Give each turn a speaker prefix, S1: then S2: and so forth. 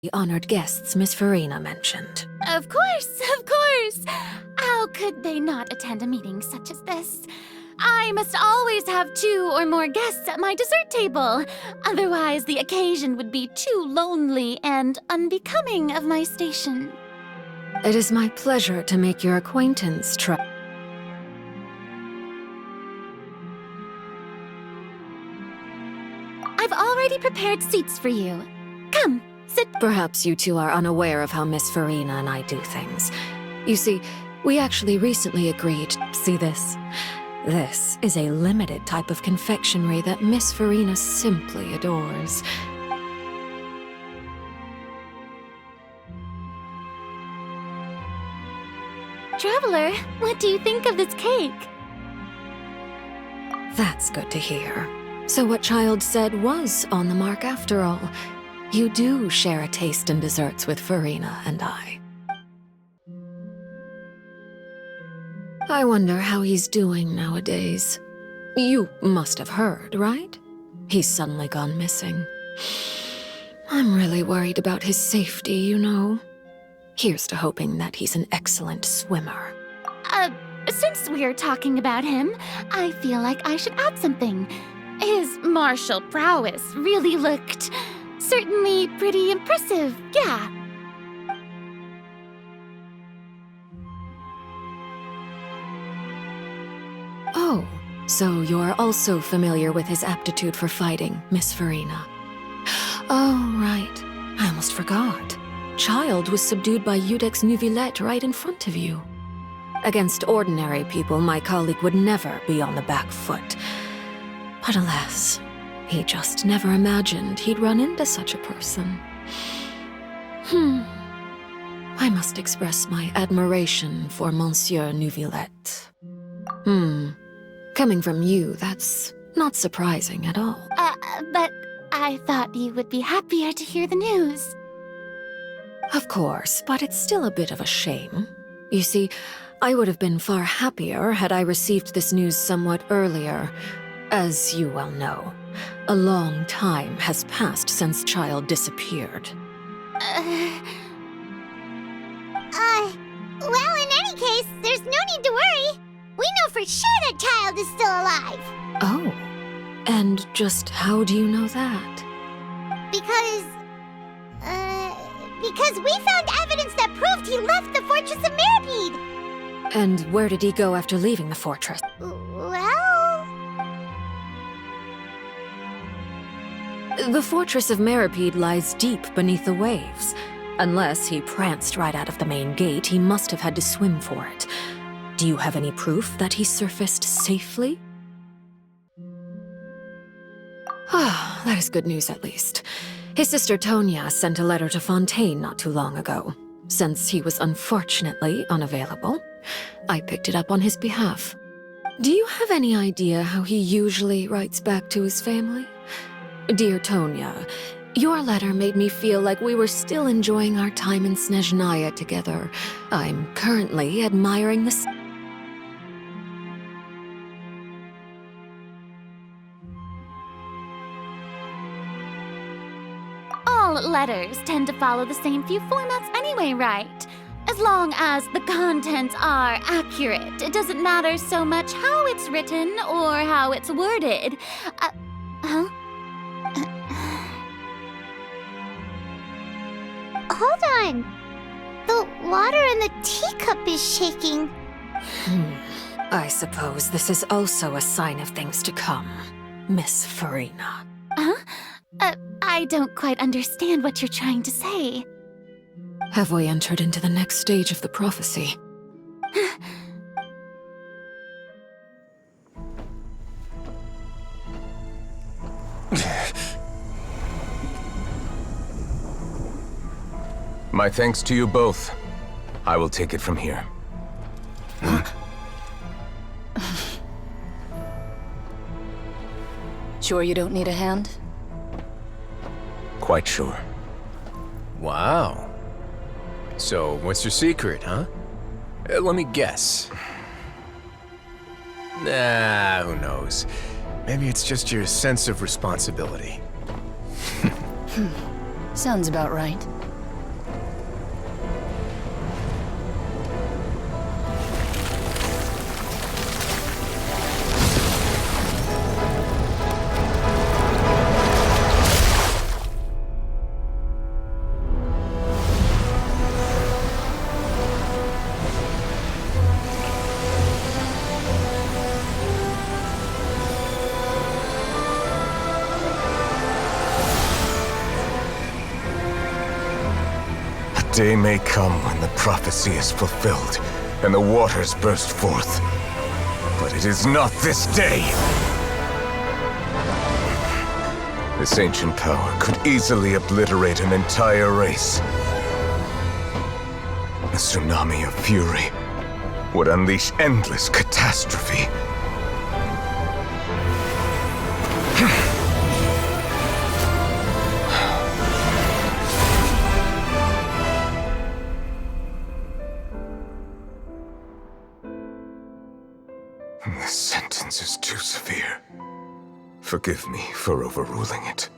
S1: the honored guests Miss Furina mentioned.
S2: Of course, of course! How could they not attend a meeting such as this? I must always have 2 or more guests at my dessert table. Otherwise, the occasion would be too lonely and unbecoming of my station.
S1: It is my pleasure to make your acquaintance,
S2: I've already prepared seats for you. Come, sit.
S1: Perhaps you two are unaware of how Miss Furina and I do things. You see, we actually recently agreed. See this? This is a limited type of confectionery that Miss Furina simply adores.
S2: Traveler, what do you think of this cake?
S1: That's good to hear. So what Child said was on the mark after all. You do share a taste in desserts with Furina and I. I wonder how he's doing nowadays. You must have heard, right? He's suddenly gone missing. I'm really worried about his safety, you know. Here's to hoping that he's an excellent swimmer.
S2: Since we're talking about him, I feel like I should add something. His martial prowess really looked certainly pretty impressive, yeah.
S1: Oh, so you're also familiar with his aptitude for fighting, Miss Furina. Oh, right. I almost forgot. Child was subdued by Udex Neuvillette right in front of you. Against ordinary people, my colleague would never be on the back foot. But alas, he just never imagined he'd run into such a person. I must express my admiration for Monsieur Neuvillette. Coming from you, that's not surprising at all.
S2: But I thought you would be happier to hear the news.
S1: Of course, but it's still a bit of a shame. You see, I would have been far happier had I received this news somewhat earlier. As you well know, a long time has passed since Child disappeared.
S3: Well, in any case, there's no need to worry. We know for sure that Child is still alive.
S1: Oh, and just how do you know that?
S3: Because we found evidence that proved he left the Fortress of Mirapede.
S1: And where did he go after leaving the fortress?
S3: Well...
S1: The Fortress of Mirapede lies deep beneath the waves. Unless he pranced right out of the main gate, he must have had to swim for it. Do you have any proof that he surfaced safely? Ah, that is good news at least. His sister Tonya sent a letter to Fontaine not too long ago. Since he was unfortunately unavailable, I picked it up on his behalf. Do you have any idea how he usually writes back to his family? Dear Tonya, your letter made me feel like we were still enjoying our time in Snezhnaya together. I'm currently admiring the...
S2: All letters tend to follow the same few formats anyway, right? As long as the contents are accurate, it doesn't matter so much how it's written or how it's worded. Huh?
S3: Hold on. The water in the teacup is shaking.
S1: I suppose this is also a sign of things to come, Miss Furina.
S2: Huh? I don't quite understand what you're trying to say.
S1: Have we entered into the next stage of the prophecy?
S4: My thanks to you both. I will take it from here.
S5: Sure you don't need a hand?
S4: Quite sure.
S6: Wow. So, what's your secret, huh? Let me guess. Nah, who knows? Maybe it's just your sense of responsibility.
S5: Sounds about right.
S4: day may come when the prophecy is fulfilled and the waters burst forth. But it is not this day! This ancient power could easily obliterate an entire race. A tsunami of fury would unleash endless catastrophe. This sentence is too severe. Forgive me for overruling it.